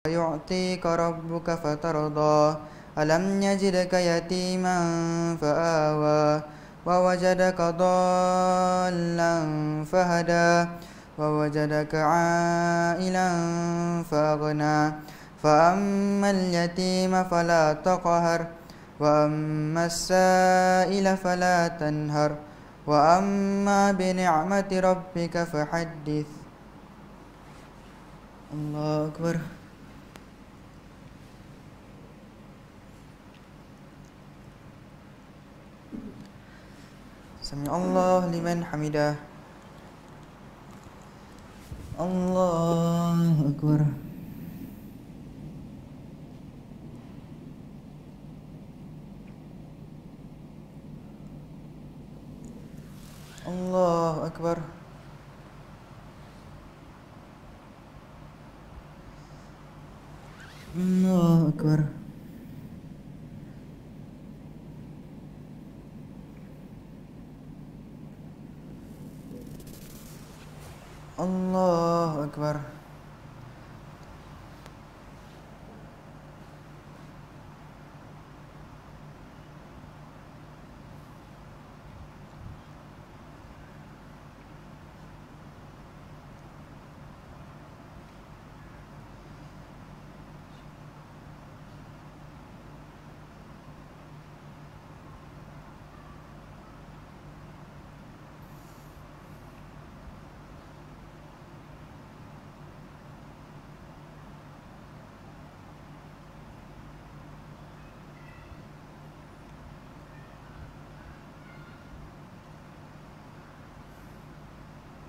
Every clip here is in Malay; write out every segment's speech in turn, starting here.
يعطيك ربك فترضى ألم يجدك يتيما فآوى ووجدك ضالا فهدى ووجدك عائلا فأغنى فأما اليتيم فلا تقهر وأما السائل فلا تنهر وأما بنعمة ربك فحدث. الله أكبر. Sami Allah liman hamidah. Allahu Akbar. Allahu Akbar. Allahu Akbar. Allahu Akbar.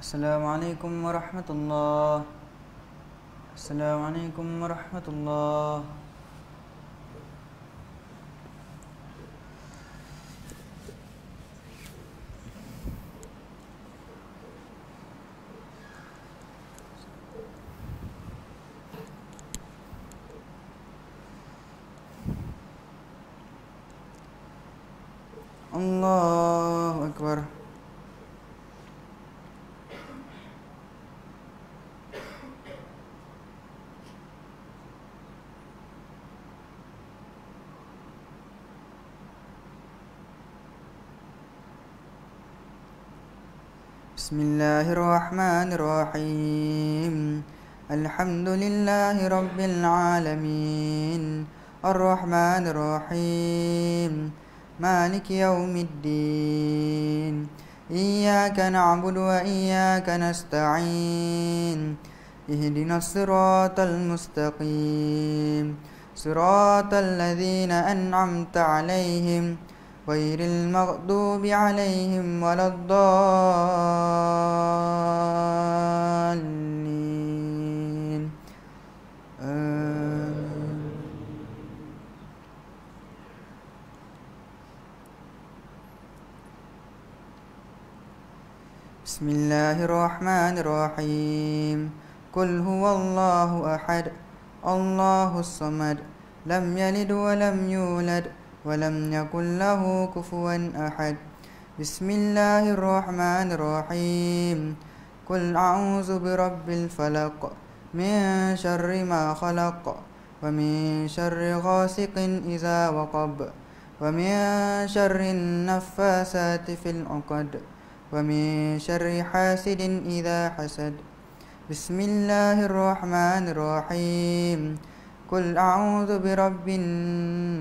Assalamualaikum warahmatullahi. Assalamualaikum warahmatullahi. Allahu Akbar. Bismillahirrahmanirrahim. Alhamdulillahi rabbil alamin. Ar-Rahmanir-Rahim. Maliki yaumiddin. Iyyaka na'budu wa iyyaka nasta'in. Ihdinas siratal mustaqim. Siratal ladzina an'amta 'alaihim ghairil maghdubi 'alaihim waladdallin. Bismillahirrahmanirrahim. Qul huwallahu ahad, Allahus samad, lam yalid wa lam yulad wa lam yakul lahu kufuwan ahad. Bismillahirrahmanirrahim. Qul a'udzu birabbil falaq, min syarri ma khalaq, wa min syarri ghasiqin idza waqab, wa min syarri naffasati fil 'uqad, wa min syarri hasidin idza hasad. Bismillahirrahmanirrahim. Qul a'udzu birabbin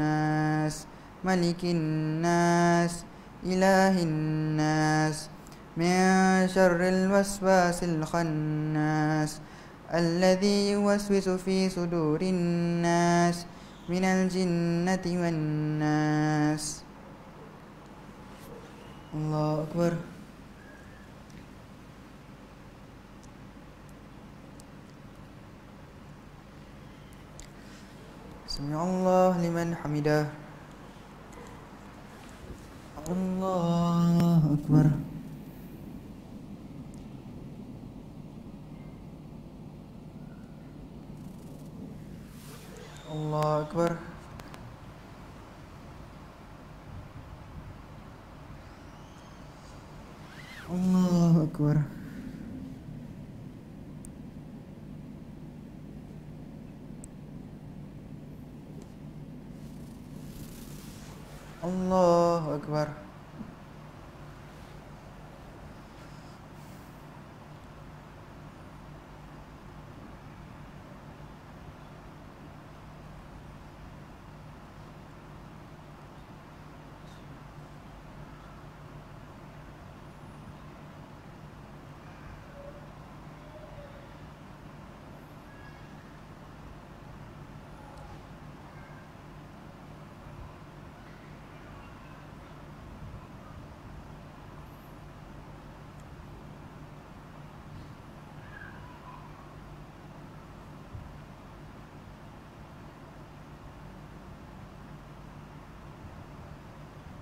nas, malikin nas, ilahin nas, min syarril waswasil khannas, alladzi yuwaswisu fi sudurin nas, minal jinnati wan nas. Allahu Akbar. Sami Allah liman hamidah. Allahu Akbar. Allahu Akbar. Allahu Akbar. Allahu Akbar.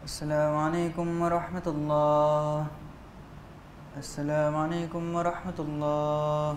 Assalamualaikum warahmatullah. Assalamualaikum warahmatullah.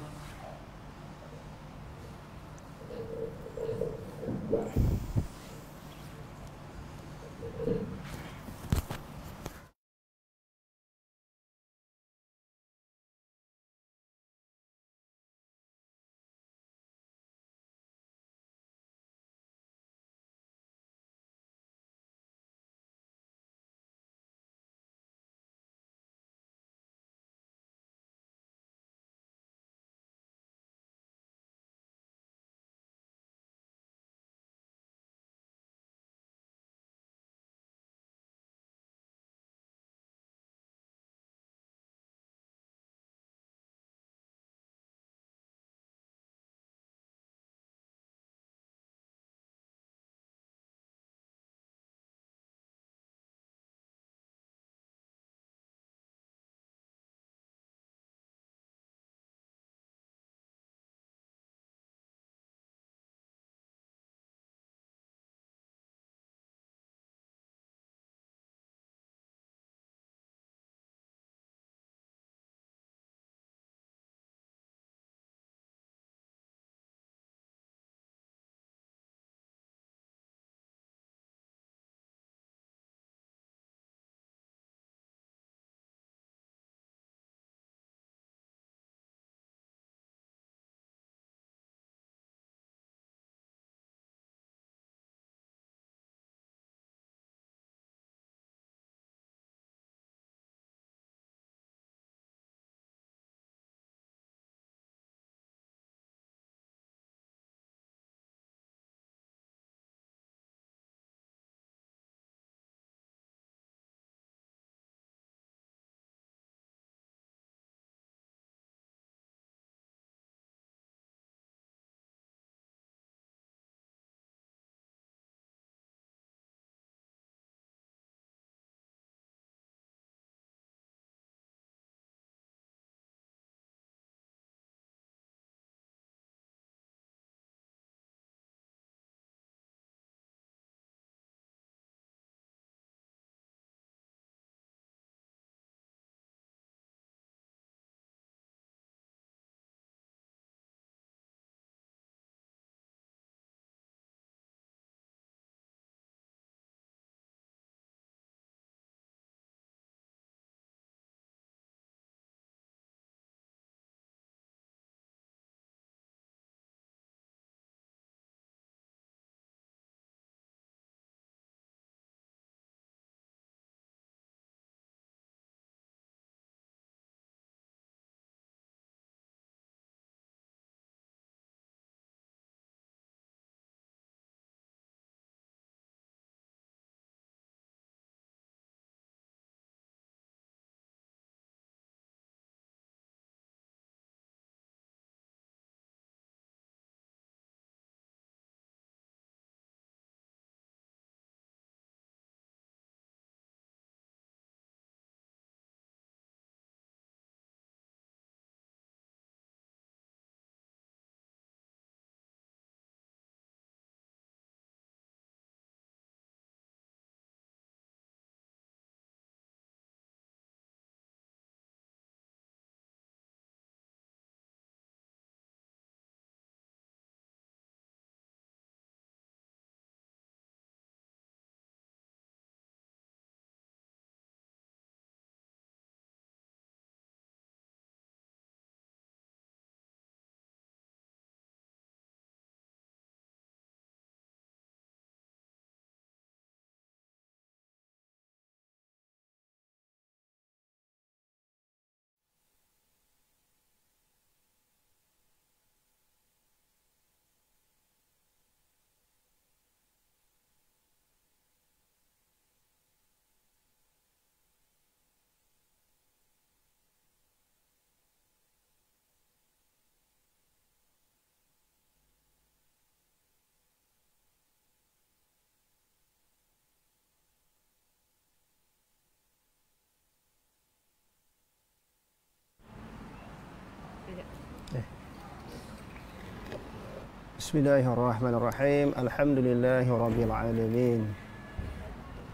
Bismillahirrahmanirrahim. Alhamdulillahi rabbil alamin.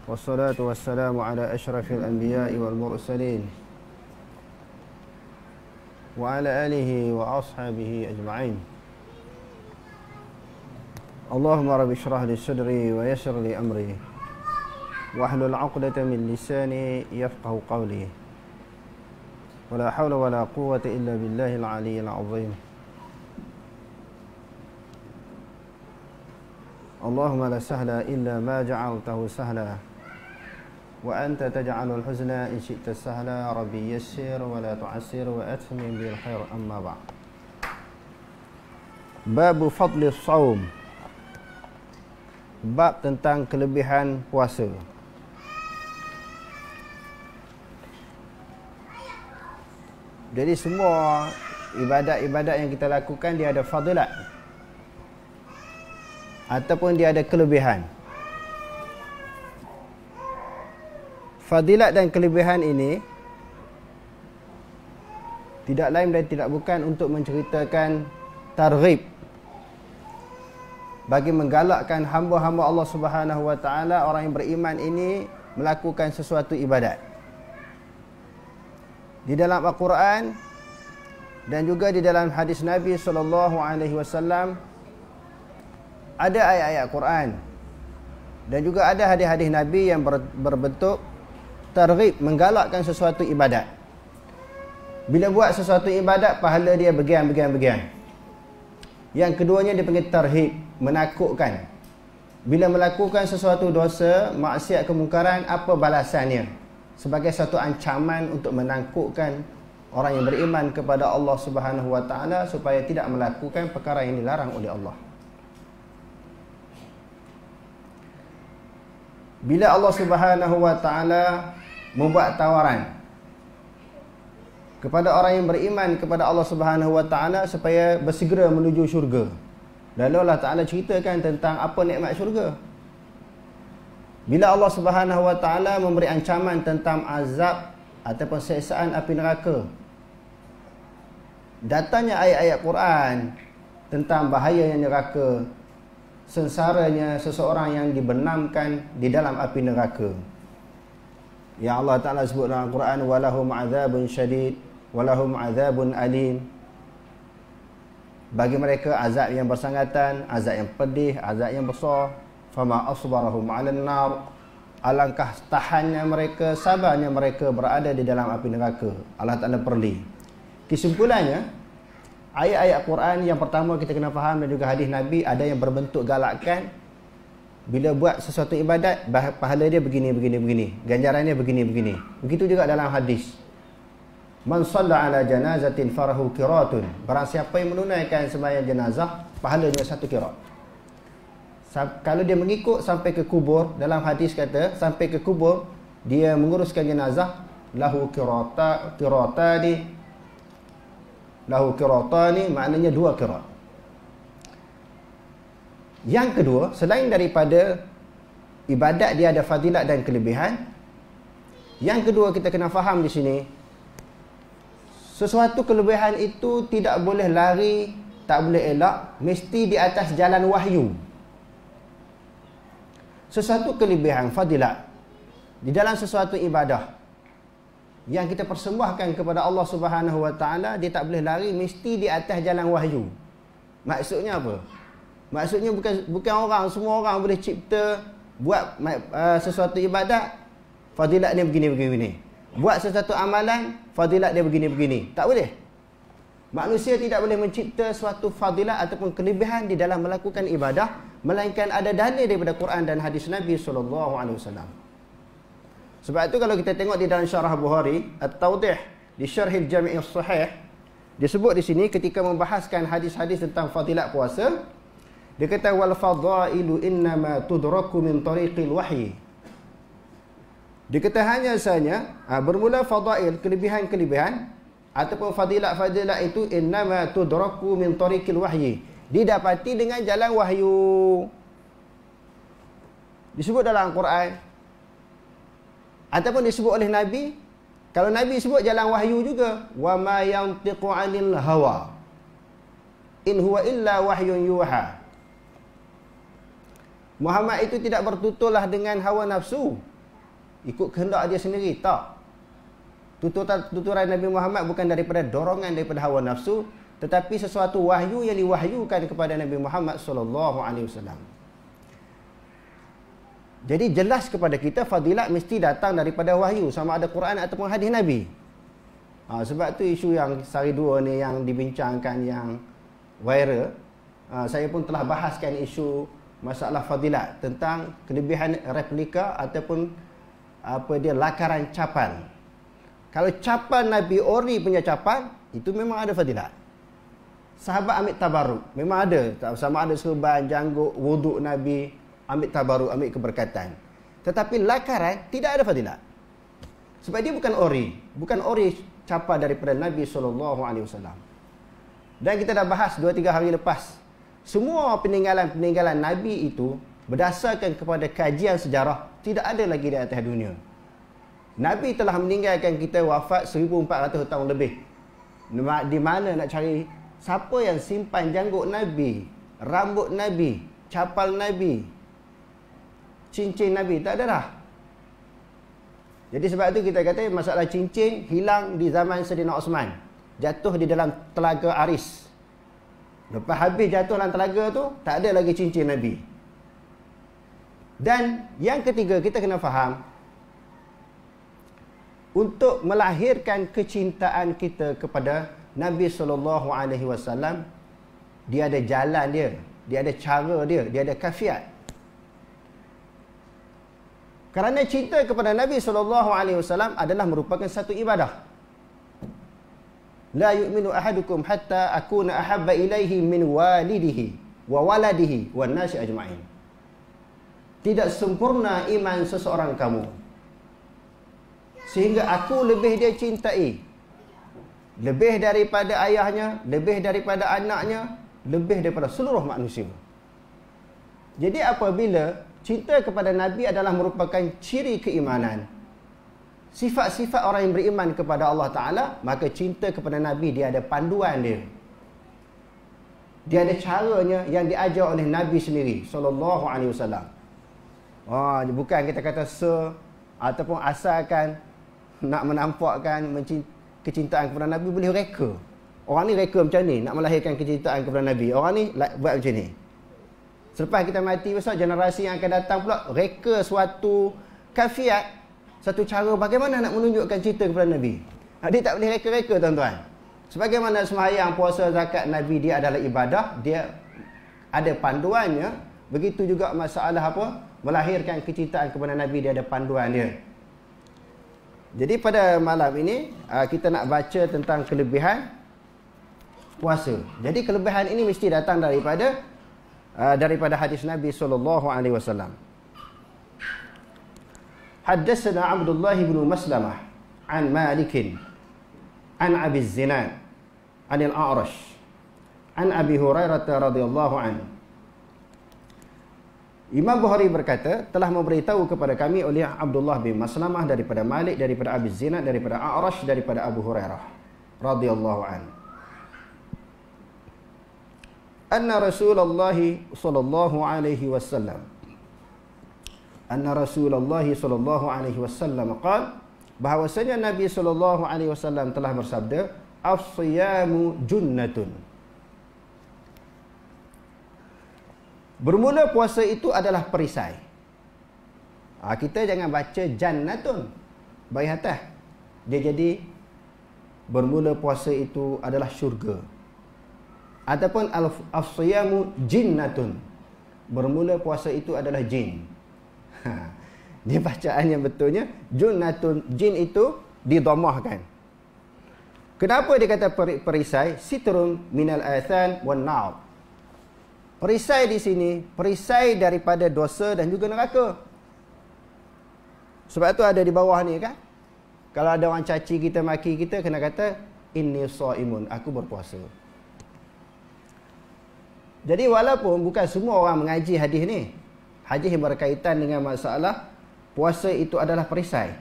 Wassalatu wassalamu ala asyrafil anbiya'i wal mursalin wa ala alihi wa ashabihi ajma'in. Allahumma rabbi shrah li sadri wa yassir li amri wahlul 'uqdatam min lisani yafqahu qawli. Wala hawla wala quwwata illa billahil 'aliyyil 'azim. Allahumma la sahla illa ma ja'altahu sahla wa anta taj'alul huzna in syi'ta sahla. Rabbi yassir wa la tu'assir wa atmim bil khair. Amma ba'd. Bab fadli shaum. Bab tentang kelebihan puasa. Jadi semua ibadat-ibadat yang kita lakukan dia ada fadilat ataupun dia ada kelebihan. Fadilat dan kelebihan ini tidak lain dan tidak bukan untuk menceritakan targhib, bagi menggalakkan hamba-hamba Allah Subhanahu wa taala, orang yang beriman ini melakukan sesuatu ibadat. Di dalam Al-Quran dan juga di dalam hadis Nabi sallallahu alaihi wasallam ada ayat-ayat Quran dan juga ada hadis-hadis Nabi yang berbentuk targhib, menggalakkan sesuatu ibadat. Bila buat sesuatu ibadat, pahala dia begian. Yang keduanya dipanggil tarhib, menakutkan. Bila melakukan sesuatu dosa, maksiat, kemungkaran, apa balasannya? Sebagai satu ancaman untuk menakutkan orang yang beriman kepada Allah Subhanahu wa taala supaya tidak melakukan perkara yang dilarang oleh Allah. Bila Allah Subhanahu wa taala membuat tawaran kepada orang yang beriman kepada Allah Subhanahu wa taala supaya bersegera menuju syurga. Lalu Allah Taala ceritakan tentang apa nikmat syurga. Bila Allah Subhanahu wa taala memberi ancaman tentang azab ataupun siksaan api neraka, datangnya ayat-ayat Quran tentang bahayanya neraka, sengsaranya seseorang yang dibenamkan di dalam api neraka. Ya Allah Ta'ala sebut dalam Al-Quran, walahum azabun syadid walahum azabun alim. Bagi mereka azab yang bersangatan, azab yang pedih, azab yang besar. Fama asbarahum 'alan nar. Alangkah tahannya mereka, sabarnya mereka berada di dalam api neraka. Allah Ta'ala perli. Kesimpulannya, ayat-ayat Quran yang pertama kita kena faham dan juga hadis Nabi ada yang berbentuk galakkan. Bila buat sesuatu ibadat, pahala dia begini. Ganjarannya begini. Begitu juga dalam hadis. Man shalla ala janazatin farahu qiratun. Barang siapa yang menunaikan sembahyang jenazah, pahalanya 1 qirat. Kalau dia mengikut sampai ke kubur, dalam hadis kata, sampai ke kubur, dia menguruskan jenazah, lahu qiratani, maknanya 2 qirat. Yang kedua, selain daripada ibadat dia ada fadilat dan kelebihan, yang kedua kita kena faham di sini, sesuatu kelebihan itu tidak boleh lari, tak boleh elak, mesti di atas jalan wahyu. Sesuatu kelebihan, fadilat di dalam sesuatu ibadah yang kita persembahkan kepada Allah Subhanahu wa taala, dia tak boleh lari, mesti di atas jalan wahyu. Maksudnya apa? Maksudnya bukan orang, semua orang boleh cipta buat sesuatu ibadat, fadilat dia begini. Buat sesuatu amalan, fadilat dia begini. Tak boleh. Manusia tidak boleh mencipta suatu fadilat ataupun kelebihan di dalam melakukan ibadah, melainkan ada dalil daripada Quran dan hadis Nabi sallallahu alaihi wasallam. Sebab itu kalau kita tengok di dalam syarah Bukhari, At-Tawdih di Syarhil Jami' As-Sahih, disebut di sini ketika membahaskan hadis-hadis tentang fadilat puasa, dia kata wal fadailu innama tudraku min tariqil wahyi. Dia kata hanya saja bermula fadail, kelebihan-kelebihan ataupun fadilat-fadilat itu innama tudraku min tariqil wahyi, didapati dengan jalan wahyu. Disebut dalam Al-Quran ataupun disebut oleh Nabi. Kalau Nabi sebut jalan wahyu juga, wa ma yantiqu 'anil hawa in huwa illa wahyun yuha. Muhammad itu tidak bertuturlah dengan hawa nafsu, ikut kehendak dia sendiri, tak. Tuturan Nabi Muhammad bukan daripada dorongan daripada hawa nafsu, tetapi sesuatu wahyu yang diwahyukan kepada Nabi Muhammad sallallahu alaihi wasallam. Jadi jelas kepada kita fadilat mesti datang daripada wahyu, sama ada Quran ataupun hadis Nabi. Sebab tu isu yang sehari dua ni yang dibincangkan, yang viral, saya pun telah bahaskan isu masalah fadilat tentang kelebihan replika ataupun lakaran capan. Kalau capan Nabi ori punya capan, itu memang ada fadilat. Sahabat ambil tabaruk, memang ada. Sama ada serban, janggut, wuduk Nabi, ambil tabaruk, ambil keberkatan. Tetapi lakaran tidak ada fadilat. Sebab dia bukan ori capan daripada Nabi SAW. Dan kita dah bahas 2-3 hari lepas, semua peninggalan Nabi itu berdasarkan kepada kajian sejarah tidak ada lagi di atas dunia. Nabi telah meninggalkan kita wafat 1400 tahun lebih. Di mana nak cari siapa yang simpan janggut Nabi, rambut Nabi, capal Nabi, cincin Nabi? Tak ada dah. Jadi sebab tu kita kata masalah cincin hilang di zaman Saidina Osman. Jatuh di dalam telaga Aris. Lepas habis jatuh dalam telaga tu, tak ada lagi cincin Nabi. Dan yang ketiga, kita kena faham, untuk melahirkan kecintaan kita kepada Nabi SAW, dia ada jalan dia ada cara dia ada kafiat. Kerana cinta kepada Nabi SAW adalah merupakan satu ibadah. La yu'minu ahadukum hatta akuna ahabba ilaihi min walidihi wa waladihi wan nasi ajma'in. Tidak sempurna iman seseorang kamu sehingga aku lebih dia cintai, lebih daripada ayahnya, lebih daripada anaknya, lebih daripada seluruh manusia. Jadi apabila cinta kepada Nabi adalah merupakan ciri keimanan, sifat-sifat orang yang beriman kepada Allah Ta'ala, maka cinta kepada Nabi dia ada panduan dia. Dia ada caranya yang diajar oleh Nabi sendiri sallallahu alaihi wasallam. Bukan kita kata ataupun asalkan nak menampakkan kecintaan kepada Nabi boleh reka. Orang ni reka macam ni, nak melahirkan kecintaan kepada Nabi. Orang ni buat macam ni. Selepas kita mati besok, generasi yang akan datang pula reka suatu kafiat, satu cara bagaimana nak menunjukkan cinta kepada Nabi. Dia tak boleh reka-reka, tuan-tuan. Sebagaimana sembahyang, puasa, zakat Nabi dia adalah ibadah, dia ada panduannya. Begitu juga masalah melahirkan kecintaan kepada Nabi, dia ada panduan dia. Jadi pada malam ini kita nak baca tentang kelebihan puasa. Jadi kelebihan ini mesti datang daripada hadis Nabi SAW. Haddatsana Abdullah bin Maslamah an Malik an Abi Zinad an Al-A'rash an Abi Hurairah radhiyallahu anhu. Imam Bukhari berkata, telah memberitahu kepada kami oleh Abdullah bin Maslamah daripada Malik, daripada Abi Zinad, daripada A'rash, daripada Abu Hurairah radhiyallahu anhu. Anna Rasulullah sallallahu alaihi wasallam qala, bahwasanya Nabi sallallahu alaihi wasallam telah bersabda, as-siyamu junnatun. Bermula puasa itu adalah perisai. Kita jangan baca jannatun bagi atas. Dia jadi bermula puasa itu adalah syurga. Ataupun as-siyamu jinnatun. Bermula puasa itu adalah jin. Dia bacaan yang betulnya junnatun, jin itu didhamahkan. Kenapa dia kata perisai? Sitrun minal athan wan nar. Perisai di sini, perisai daripada dosa dan juga neraka. Sebab tu ada di bawah ni kan. Kalau ada orang caci kita, maki kita, kena kata inni shaimun, aku berpuasa. Jadi walaupun bukan semua orang mengaji hadis ni, hadis yang berkaitan dengan masalah puasa itu adalah perisai.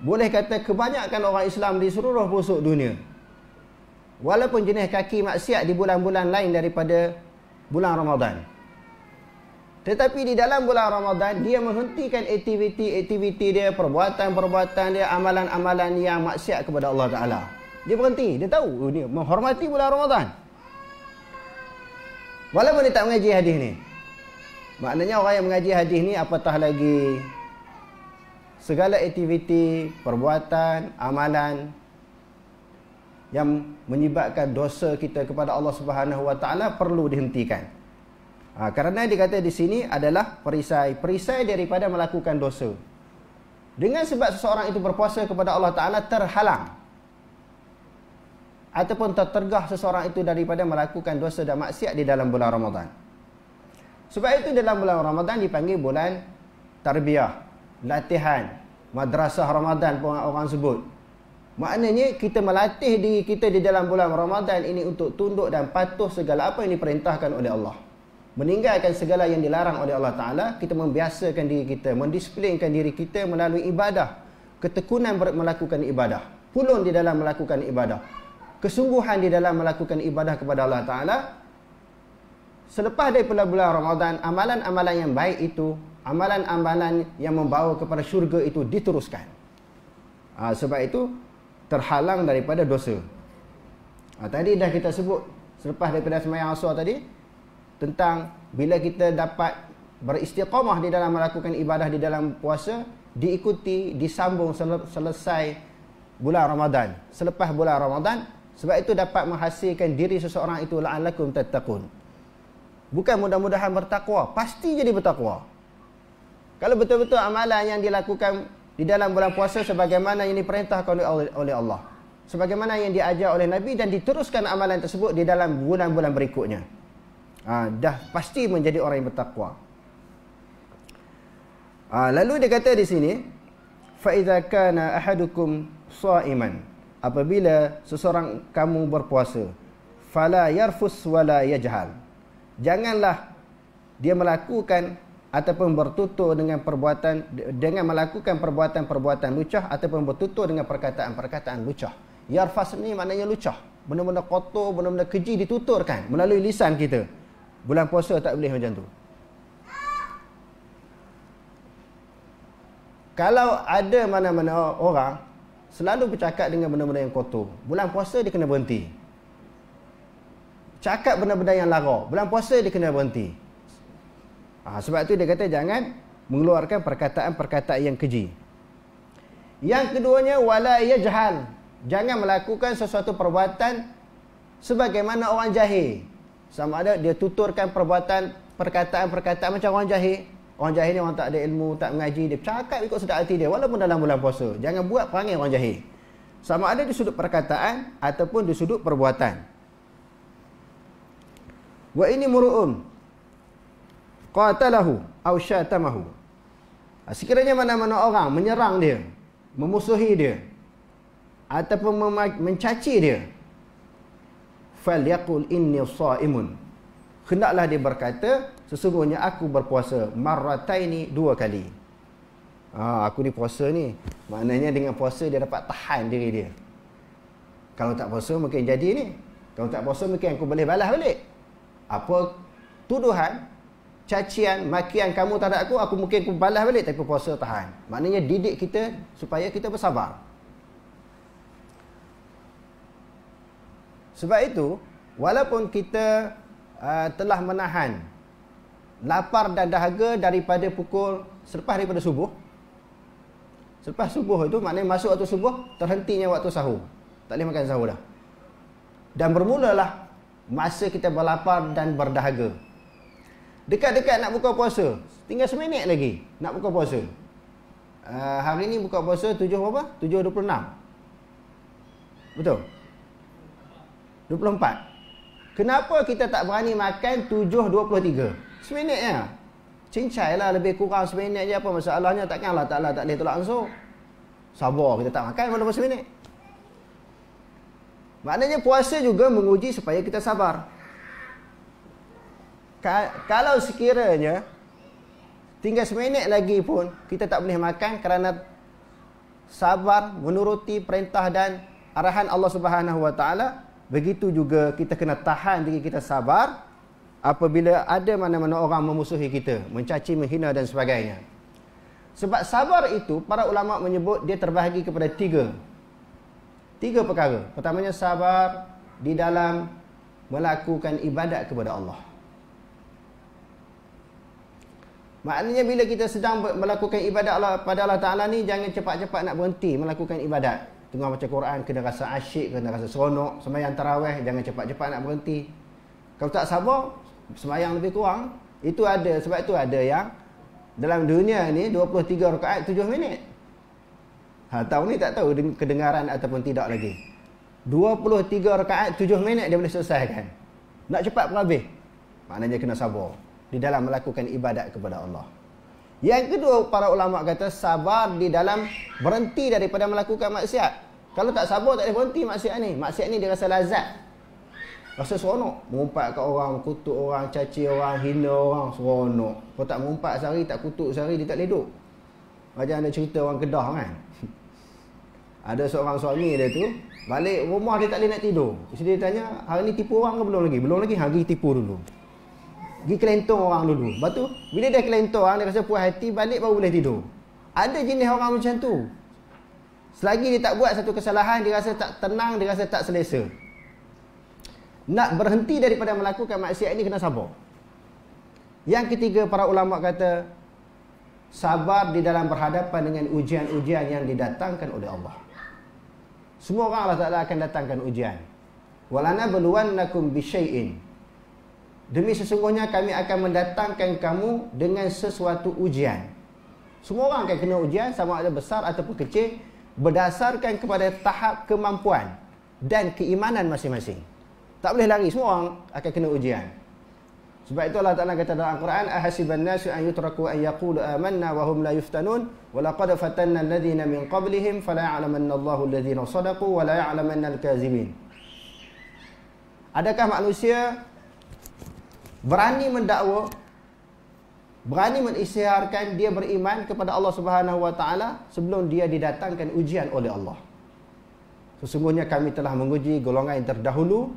Boleh kata kebanyakan orang Islam di seluruh pelosok dunia, walaupun jenis kaki maksiat di bulan-bulan lain daripada bulan Ramadan. Tetapi di dalam bulan Ramadan, dia menghentikan aktiviti-aktiviti dia, perbuatan-perbuatan dia, amalan-amalan yang maksiat kepada Allah Ta'ala. Dia berhenti, dia tahu dia menghormati bulan Ramadan. Walaupun dia tak mengaji hadis ni. Maknanya orang yang mengaji hadis ni, apatah lagi segala aktiviti, perbuatan, amalan yang menyebabkan dosa kita kepada Allah Subhanahu Wa Taala perlu dihentikan. Kerana dikata di sini adalah perisai daripada melakukan dosa. Dengan sebab seseorang itu berpuasa kepada Allah Ta'ala terhalang ataupun tertergah seseorang itu daripada melakukan dosa dan maksiat di dalam bulan Ramadan. Sebab itu dalam bulan Ramadan dipanggil bulan tarbiyah, latihan, madrasah Ramadan pun orang sebut. Maknanya kita melatih diri kita di dalam bulan Ramadan ini untuk tunduk dan patuh segala apa yang diperintahkan oleh Allah. Meninggalkan segala yang dilarang oleh Allah Ta'ala. Kita membiasakan diri kita, mendisiplinkan diri kita melalui ibadah, ketekunan melakukan ibadah, pulun di dalam melakukan ibadah, kesungguhan di dalam melakukan ibadah kepada Allah Ta'ala. Selepas daripada bulan Ramadan, amalan-amalan yang baik itu, amalan-amalan yang membawa kepada syurga itu diteruskan. Sebab itu terhalang daripada dosa. Tadi dah kita sebut selepas daripada sembahyang asar tadi, tentang bila kita dapat beristiqamah di dalam melakukan ibadah di dalam puasa, diikuti, disambung selesai bulan Ramadan, selepas bulan Ramadan. Sebab itu dapat menghasilkan diri seseorang itu la'allakum tattaqun. Bukan mudah-mudahan bertakwa, pasti jadi bertakwa. Kalau betul-betul amalan yang dilakukan di dalam bulan puasa sebagaimana yang diperintahkan oleh Allah, sebagaimana yang diajar oleh Nabi, dan diteruskan amalan tersebut di dalam bulan-bulan berikutnya, dah pasti menjadi orang yang bertakwa. Lalu dia kata di sini, fa idza kana ahadukum sha'iman, apabila seseorang kamu berpuasa, fala yarfus wala yajhal, janganlah dia melakukan ataupun bertutur dengan melakukan perbuatan-perbuatan lucah ataupun bertutur dengan perkataan-perkataan lucah. Yarfas ni maknanya lucah, benda-benda kotor, benda-benda keji dituturkan melalui lisan kita. Bulan puasa tak boleh macam tu. Kalau ada mana-mana orang selalu bercakap dengan benda-benda yang kotor, bulan puasa dia kena berhenti. Cakap benda-benda yang lara, bulan puasa dia kena berhenti. Sebab tu dia kata jangan mengeluarkan perkataan-perkataan yang keji. Yang keduanya, wala yajhal, jangan melakukan sesuatu perbuatan sebagaimana orang jahil. Sama ada dia tuturkan perkataan-perkataan macam orang jahil. Orang jahil ni orang tak ada ilmu, tak mengaji, dia cakap ikut sedap hati dia walaupun dalam bulan puasa. Jangan buat perangai orang jahil. Sama ada di sudut perkataan ataupun di sudut perbuatan. Wa ini muru'un qatalahu aw syatamahu. Sekiranya mana-mana orang menyerang dia, memusuhi dia ataupun mencaci dia, falyaqul inni shaimun, hendaklah dia berkata sesungguhnya aku berpuasa marrataini, 2 kali. Aku ni puasa ni, maknanya dengan puasa dia dapat tahan diri dia. Kalau tak puasa mungkin jadi ni, kalau tak puasa mungkin aku boleh balas balik apa tuduhan, cacian, makian kamu terhadap aku mungkin aku balas balik, tapi puasa tahan. Maknanya didik kita supaya kita bersabar. Sebab itu, walaupun kita telah menahan lapar dan dahaga daripada selepas daripada subuh. Selepas subuh itu maknanya masuk waktu subuh, terhentinya waktu sahur. Tak boleh makan sahur dah. Dan bermulalah masa kita berlapar dan berdahaga. Dekat-dekat nak buka puasa, tinggal seminit lagi nak buka puasa. Hari ni buka puasa 7 berapa? 7.26. Betul? 24. Kenapa kita tak berani makan 7.23? Seminitnya. Cincai lah, lebih kurang seminit je, apa masalahnya? Takkan Allah Ta'ala tak boleh tolak ansur. Sabar, kita tak makan walaupun seminit. Maknanya puasa juga menguji supaya kita sabar. Kalau sekiranya tinggal seminit lagi pun kita tak boleh makan kerana sabar menuruti perintah dan arahan Allah Subhanahu Wa Taala, begitu juga kita kena tahan diri kita sabar apabila ada mana-mana orang memusuhi kita, mencaci, menghina dan sebagainya. Sebab sabar itu, para ulama menyebut dia terbahagi kepada tiga perkara. Pertamanya, sabar di dalam melakukan ibadat kepada Allah. Maknanya bila kita sedang melakukan ibadat pada Allah Ta'ala ni, jangan cepat-cepat nak berhenti melakukan ibadat. Tengah baca Quran, kena rasa asyik, kena rasa seronok. Sembahyang tarawih, jangan cepat-cepat nak berhenti. Kalau tak sabar, sembahyang lebih kurang. Itu ada, sebab itu ada yang dalam dunia ni 23 rakaat 7 minit. Tahun ni tak tahu kedengaran ataupun tidak lagi. 23 rakaat 7 minit dia boleh selesaikan. Nak cepat pun habis. Maknanya kena sabar di dalam melakukan ibadat kepada Allah. Yang kedua, para ulama kata sabar di dalam berhenti daripada melakukan maksiat. Kalau tak sabar tak boleh berhenti maksiat ni. Maksiat ni dia rasa lazat. Rasa seronok. Mengumpat kat orang, kutuk orang, caci orang, hina orang, seronok. Kalau tak mengumpat sehari, tak kutuk sehari, dia tak leduk. Macam ada cerita orang Kedah kan. Ada seorang suami dia tu, balik rumah dia tak boleh nak tidur. Isteri dia tanya, hari ni tipu orang ke belum lagi? Belum lagi, hari tipu dulu. Pergi kelentong orang dulu. Lepas tu, bila dia kelentong orang, dia rasa puas hati, balik baru boleh tidur. Ada jenis orang macam tu. Selagi dia tak buat satu kesalahan, dia rasa tak tenang, dia rasa tak selesa. Nak berhenti daripada melakukan maksiat ini kena sabar. Yang ketiga, para ulama kata sabar di dalam berhadapan dengan ujian-ujian yang didatangkan oleh Allah. Semua orang Allah Ta'ala akan datangkan ujian. وَلَنَبْلُوَنَّكُمْ بِشَيْءٍ, demi sesungguhnya kami akan mendatangkan kamu dengan sesuatu ujian. Semua orang akan kena ujian, sama ada besar ataupun kecil, berdasarkan kepada tahap kemampuan dan keimanan masing-masing. Tak boleh lari, semua orang akan kena ujian. Sebab itu Allah Ta'ala kata dalam Al-Quran, ahasiban nasu an yutraku an yaqulu amanna wa hum la yuftanun wa laqad fatanna alladhina min qablihim fala ya'lamanna Allahu alladhina sadaqu wa la ya'lamanna al-kazibin. Adakah manusia berani mendakwa, berani mengisytiharkan dia beriman kepada Allah Subhanahu wa Ta'ala sebelum dia didatangkan ujian oleh Allah? Sesungguhnya kami telah menguji golongan yang terdahulu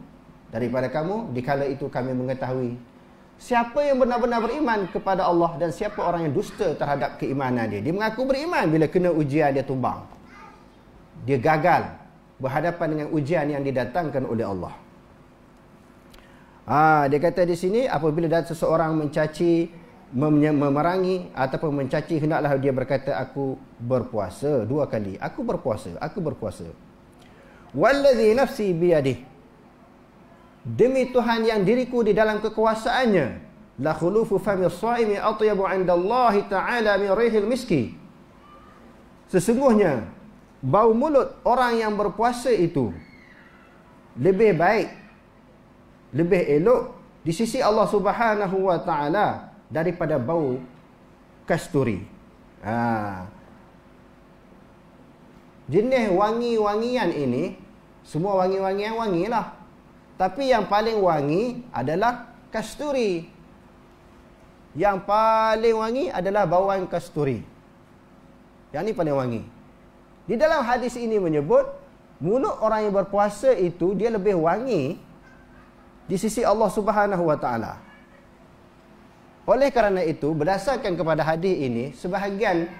daripada kamu, dikala itu kami mengetahui siapa yang benar-benar beriman kepada Allah dan siapa orang yang dusta terhadap keimanan dia. Dia mengaku beriman, bila kena ujian dia tumbang. Dia gagal berhadapan dengan ujian yang didatangkan oleh Allah. Dia kata di sini, apabila seseorang mencaci, memerangi ataupun mencaci, hendaklah dia berkata, aku berpuasa 2 kali. Aku berpuasa, aku berpuasa. Wallazi nafsi biyadihi, demi Tuhan yang diriku di dalam kekuasaannya, la khulufu fami as-shaimi atyabu 'inda Allah Ta'ala min rihil miski, sesungguhnya bau mulut orang yang berpuasa itu lebih baik, lebih elok di sisi Allah Subhanahu wa Ta'ala daripada bau kasturi. Jenis wangi-wangian ini, semua wangi-wangian wangilah, tapi yang paling wangi adalah kasturi. Yang paling wangi adalah bauan kasturi. Yang ni paling wangi. Di dalam hadis ini menyebut, mulut orang yang berpuasa itu dia lebih wangi di sisi Allah Subhanahu wa Ta'ala. Oleh kerana itu, berdasarkan kepada hadis ini, sebahagian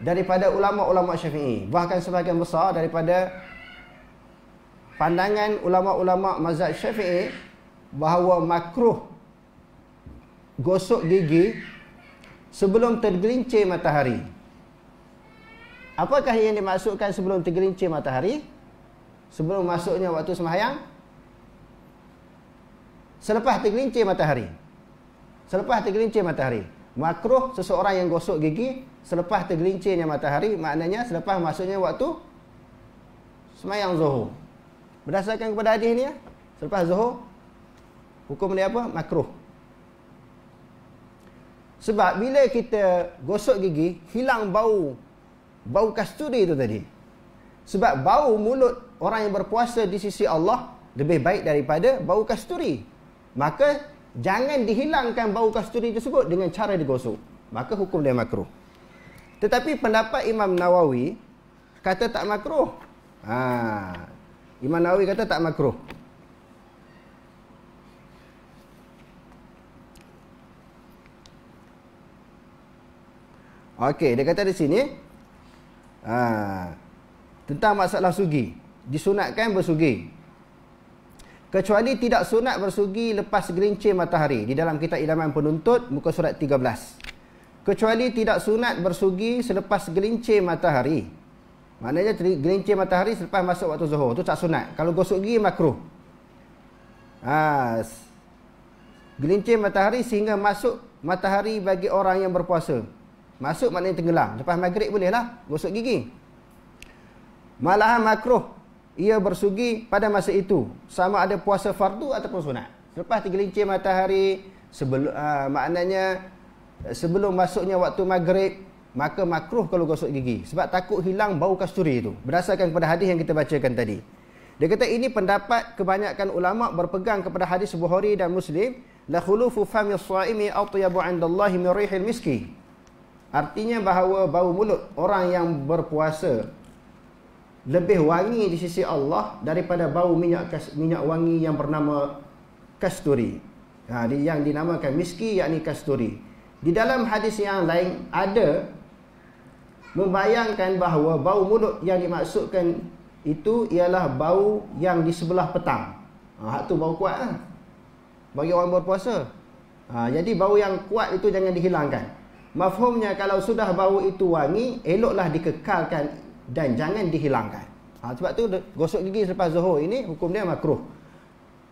daripada ulama-ulama Syafi'i, bahkan sebahagian besar daripada pandangan ulama-ulama mazhab Syafi'i, bahawa makruh gosok gigi sebelum tergelincir matahari. Apakah yang dimaksudkan sebelum tergelincir matahari? Sebelum masuknya waktu sembahyang? Selepas tergelincir matahari. Selepas tergelincir matahari. Makruh seseorang yang gosok gigi selepas tergelincirnya matahari, maknanya selepas masuknya waktu sembahyang zuhur. Berdasarkan kepada hadis ni, selepas zuhur, hukum dia apa? Makruh. Sebab bila kita gosok gigi, hilang bau kasturi itu tadi. Sebab bau mulut orang yang berpuasa di sisi Allah lebih baik daripada bau kasturi. Maka jangan dihilangkan bau kasturi tersebut dengan cara digosok. Maka hukum dia makruh. Tetapi pendapat Imam Nawawi kata tak makruh. Imam Nawawi kata tak makruh. Okey, dia kata di sini tentang masalah sugi. Disunatkan bersugi. Kecuali tidak sunat bersugi lepas gelincir matahari. Di dalam kitab Idaman Penuntut, muka surat 13. Kecuali tidak sunat bersugi selepas gelincir matahari. Maknanya gelincir matahari selepas masuk waktu zuhur. Itu tak sunat. Kalau gosok gigi, makruh. Gelincir matahari sehingga masuk matahari bagi orang yang berpuasa. Masuk maknanya tenggelam. Lepas maghrib bolehlah gosok gigi. Malahan makruh ia bersugi pada masa itu, sama ada puasa fardu ataupun sunat. Selepas tergelincir matahari, maknanya sebelum masuknya waktu maghrib, maka makruh kalau gosok gigi, sebab takut hilang bau kasturi itu, berdasarkan kepada hadis yang kita bacakan tadi. Dia kata ini pendapat kebanyakan ulama berpegang kepada hadis Bukhari dan Muslim, la khulufu fami as-shaimi atyabu 'indallahi min rihil miski. Artinya bahawa bau mulut orang yang berpuasa lebih wangi di sisi Allah daripada bau minyak wangi yang bernama kasturi. Yang dinamakan miski, yakni kasturi. Di dalam hadis yang lain ada membayangkan bahawa bau mulut yang dimaksudkan itu ialah bau yang di sebelah petang. Hak tu bau kuat bagi orang berpuasa. Jadi bau yang kuat itu jangan dihilangkan. Mafhumnya kalau sudah bau itu wangi, eloklah dikekalkan dan jangan dihilangkan. Sebab tu gosok gigi selepas zuhur ini hukum dia makruh.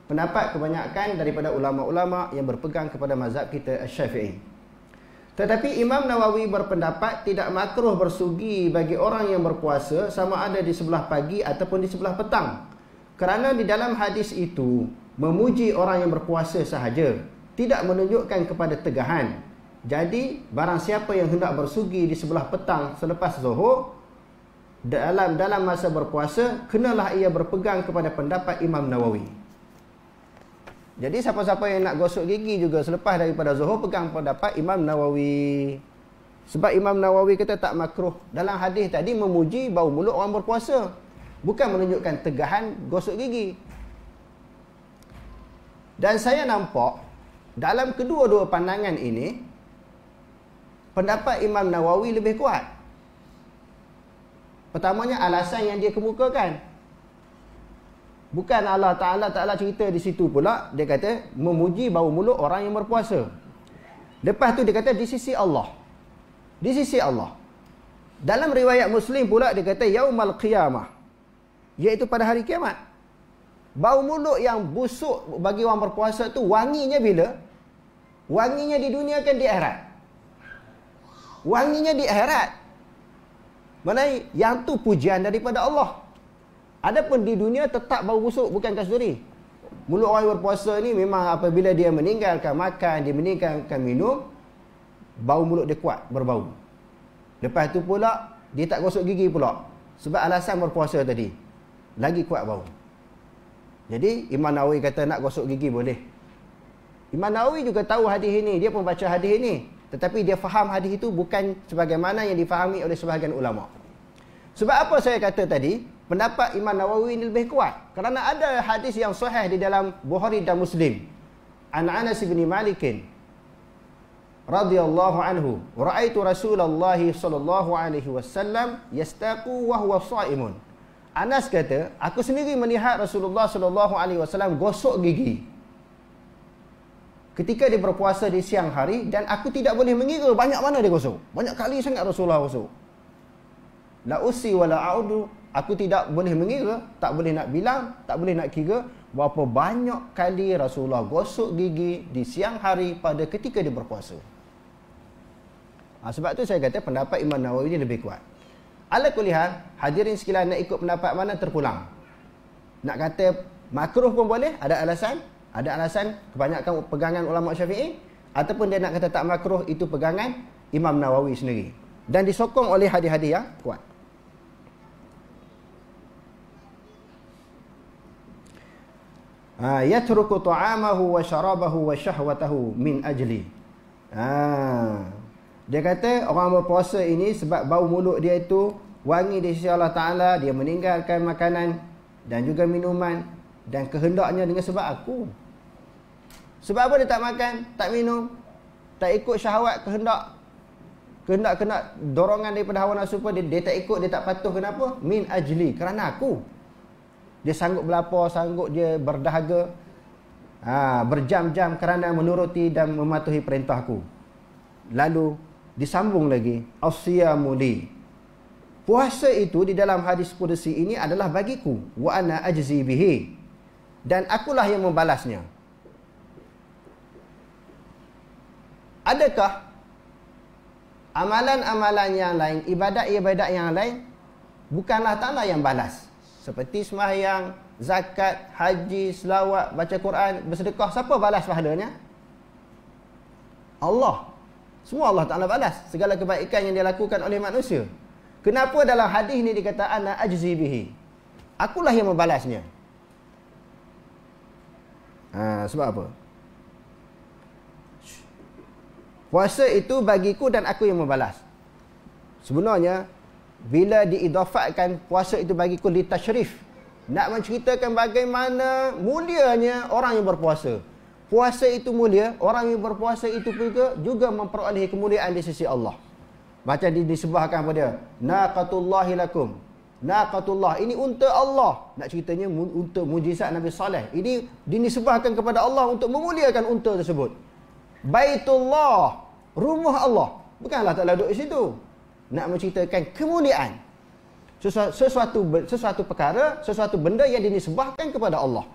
Pendapat kebanyakan daripada ulama-ulama yang berpegang kepada mazhab kita Syafi'i. Tetapi Imam Nawawi berpendapat tidak makruh bersugi bagi orang yang berpuasa sama ada di sebelah pagi ataupun di sebelah petang. Kerana di dalam hadis itu memuji orang yang berpuasa sahaja, tidak menunjukkan kepada tegahan. Jadi barang siapa yang hendak bersugi di sebelah petang selepas zuhur dalam masa berpuasa, kenalah ia berpegang kepada pendapat Imam Nawawi. Jadi siapa-siapa yang nak gosok gigi juga selepas daripada zuhur, pegang pendapat Imam Nawawi. Sebab Imam Nawawi kata tak makruh. Dalam hadis tadi memuji bau mulut orang berpuasa, bukan menunjukkan tegahan gosok gigi. Dan saya nampak dalam kedua-dua pandangan ini, pendapat Imam Nawawi lebih kuat. Pertamanya alasan yang dia kemukakan. Bukan Allah Ta'ala cerita di situ pula. Dia kata memuji bau mulut orang yang berpuasa. Lepas tu dia kata di sisi Allah. Di sisi Allah. Dalam riwayat Muslim pula dia kata yaumal qiyamah, iaitu pada hari kiamat. Bau mulut yang busuk bagi orang berpuasa tu wanginya bila? Wanginya di dunia kan di akhirat. Wanginya di akhirat. Mana yang tu pujian daripada Allah. Adapun di dunia tetap bau busuk, bukan kasturi. Mulut orang yang berpuasa ni memang apabila dia meninggalkan makan, dia meninggalkan minum, bau mulut dia kuat berbau. Lepas tu pula dia tak gosok gigi pula, sebab alasan berpuasa tadi. Lagi kuat bau. Jadi Imam Nawawi kata nak gosok gigi boleh. Imam Nawawi juga tahu hadis ini, dia pun baca hadis ini. Tetapi dia faham hadis itu bukan sebagaimana yang difahami oleh sebahagian ulama. Sebab apa saya kata tadi, pendapat Imam Nawawi ini lebih kuat? Kerana ada hadis yang sahih di dalam Bukhari dan Muslim. An Anas bin Malik radhiyallahu anhu, ra'aitu Rasulullah sallallahu alaihi wasallam yastaqu wa huwa sha'imun. Anas kata, aku sendiri melihat Rasulullah sallallahu alaihi wasallam gosok gigi ketika dia berpuasa di siang hari, dan aku tidak boleh mengira banyak mana dia gosok. Banyak kali sangat Rasulullah gosok. La usi wa la a'udu, aku tidak boleh mengira, tak boleh nak bilang, tak boleh nak kira berapa banyak kali Rasulullah gosok gigi di siang hari pada ketika dia berpuasa. Sebab tu saya kata pendapat Imam Nawawi ini lebih kuat. Ala kulli hal, hadirin sekalian, nak ikut pendapat mana terpulang. Nak kata makruh pun boleh, ada alasan. Ada alasan kebanyakan pegangan ulama Syafi'i, ataupun dia nak kata tak makruh, itu pegangan Imam Nawawi sendiri. Dan disokong oleh hadis-hadis yang kuat. Yatruku ta'amahu wa syarabahu wa syahwatahu min ajli. Dia kata orang berpuasa ini sebab bau mulut dia itu wangi di sisi Allah Ta'ala, dia meninggalkan makanan dan juga minuman, dan kehendaknya dengan sebab aku. Sebab apa dia tak makan, tak minum, tak ikut syahwat, kehendak kena dorongan daripada hawa nafsu pun dia tak ikut, dia tak patuh. Kenapa? Min ajli, kerana aku. Dia sanggup berlapar, sanggup dia berdahaga, berjam-jam kerana menuruti dan mematuhi perintahku. Lalu disambung lagi, as-siyamu li. Puasa itu di dalam hadis qudsi ini adalah bagiku, wa ana ajzi bihi, dan akulah yang membalasnya. Adakah amalan-amalan yang lain, ibadat-ibadat yang lain bukanlah Ta'ala yang balas? Seperti sembahyang, zakat, haji, selawat, baca Quran, bersedekah, siapa balas pahalanya? Allah. Semua Allah Ta'ala balas segala kebaikan yang dilakukan oleh manusia. Kenapa dalam hadis ini dikata ana ajzi bihi? Akulah yang membalasnya. Sebab apa? Puasa itu bagiku dan aku yang membalas. Sebenarnya bila diidafatkan puasa itu bagiku li tasyrif, nak menceritakan bagaimana mulianya orang yang berpuasa. Puasa itu mulia, orang yang berpuasa itu juga memperolehi kemuliaan di sisi Allah. Macam disebahkan pada naqatullahi lakum. Naqatullah, ini unta Allah. Nak ceritanya unta mujizat Nabi Saleh. Ini dinisbahkan kepada Allah untuk memuliakan unta tersebut. Baitullah, rumah Allah. Bukanlah Ta'ala duduk di situ. Nak menceritakan kemuliaan. Sesuatu perkara, sesuatu benda yang dinisbahkan kepada Allah.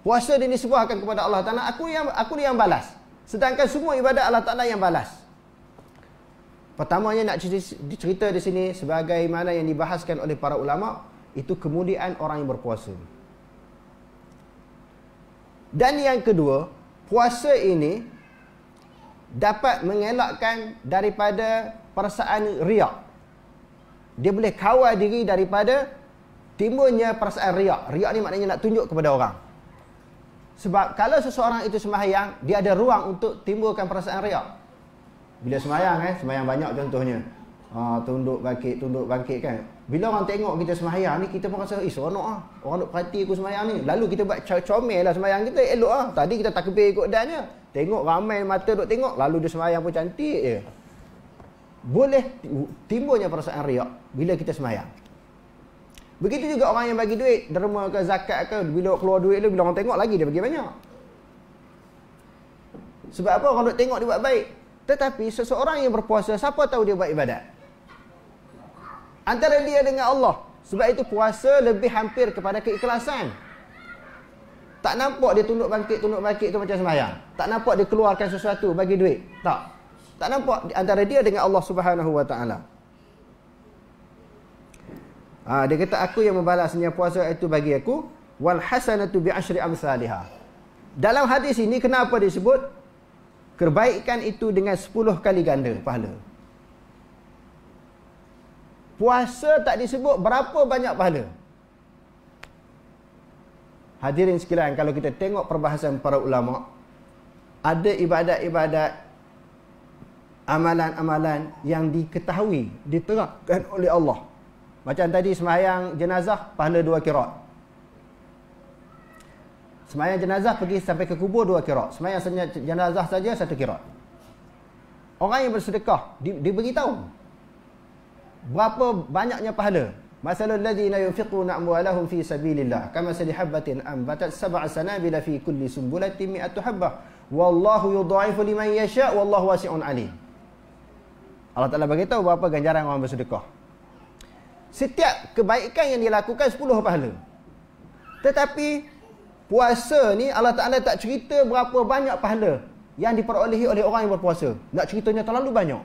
Puasa dinisbahkan kepada Allah Ta'ala, aku yang balas. Sedangkan semua ibadat Allah Ta'ala yang balas. Pertamanya nak cerita di sini sebagaimana yang dibahaskan oleh para ulama, itu kemuliaan orang yang berpuasa. Dan yang kedua, puasa ini dapat mengelakkan daripada perasaan riak. Dia boleh kawal diri daripada timbulnya perasaan riak. Riak ni maknanya nak tunjuk kepada orang. Sebab kalau seseorang itu sembahyang, dia ada ruang untuk timbulkan perasaan riak. Bila sembahyang sembahyang banyak contohnya, tunduk bangkit kan. Bila orang tengok kita sembahyang ni, kita pun rasa seronok orang duk perhati aku sembahyang ni. Lalu kita buat comel lah sembahyang kita, elok Tadi kita takbir ikut dannya. Tengok ramai mata duk tengok, lalu dia sembahyang pun cantik je. Boleh timbulnya perasaan riak bila kita sembahyang. Begitu juga orang yang bagi duit, derma ke zakat ke, bila keluar duit dia, bila orang tengok lagi dia bagi banyak. Sebab apa? Orang duk tengok dia buat baik. Tetapi seseorang yang berpuasa, siapa tahu dia buat ibadat? Antara dia dengan Allah. Sebab itu puasa lebih hampir kepada keikhlasan. Tak nampak dia tunduk bangkit tu macam sembahyang. Tak nampak dia keluarkan sesuatu bagi duit. Tak nampak antara dia dengan Allah Subhanahu Wa Taala. Dia kata aku yang membalasnya, puasa itu bagi aku. Wal hasanatu bi asyri amsalihah. Dalam hadis ini kenapa disebut kebaikan itu dengan 10 kali ganda pahala? Puasa tak disebut berapa banyak pahala. Hadirin sekalian, kalau kita tengok perbahasan para ulama, ada ibadat-ibadat, amalan-amalan yang diketahui, diterapkan oleh Allah. Macam tadi sembahyang jenazah, pahala 2 qiraat. Sembahyang jenazah pergi sampai ke kubur 2 qiraat. Sembahyang jenazah saja 1 qiraat. Orang yang bersedekah diberitahu berapa banyaknya pahala. Masalul ladzina yunfiquna amwalahum fi sabilillah kamathali habatin anbatat sab'a sanabila fi kulli sumbulatin mi'atu habbah wallahu yudha'ifu liman yasha' wallahu wasi'un alim. Allah Taala beritahu berapa ganjaran orang bersedekah. Setiap kebaikan yang dilakukan 10 pahala. Tetapi puasa ni Allah Ta'ala tak cerita berapa banyak pahala yang diperolehi oleh orang yang berpuasa. Nak ceritanya terlalu banyak.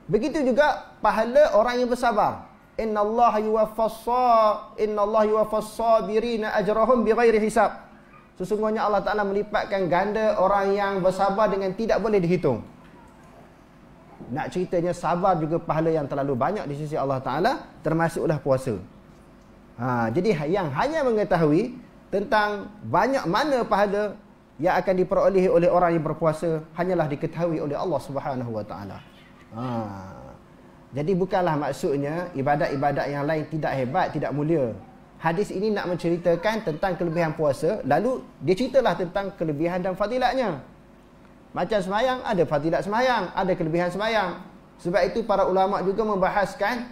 Begitu juga pahala orang yang bersabar. Innallaha yuwaffas sabirina ajrahum bighairi hisab. Sesungguhnya Allah Ta'ala melipatkan ganda orang yang bersabar dengan tidak boleh dihitung. Nak ceritanya sabar juga pahala yang terlalu banyak di sisi Allah Ta'ala, termasuklah puasa. Jadi yang hanya mengetahui tentang banyak mana pahala yang akan diperolehi oleh orang yang berpuasa hanyalah diketahui oleh Allah Subhanahu Wa Taala. Jadi bukanlah maksudnya ibadat-ibadat yang lain tidak hebat, tidak mulia. Hadis ini nak menceritakan tentang kelebihan puasa, lalu dia ceritalah tentang kelebihan dan fadilatnya. Macam semayang, ada fadilat semayang, ada kelebihan semayang. Sebab itu para ulama juga membahaskan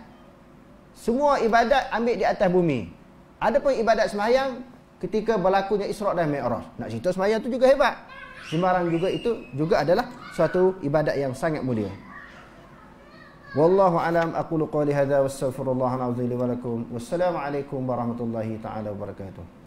semua ibadat ambil di atas bumi. Adapun ibadat semayang ketika berlakunya Isra' dan Mi'raj. Nak cerita semayang tu juga hebat. Sembarang juga itu juga adalah suatu ibadat yang sangat mulia. Wallahu alam, aqulu qawli hadza wastaghfirullahal azim li wa lakum. Wassalamu alaikum warahmatullahi taala wabarakatuh.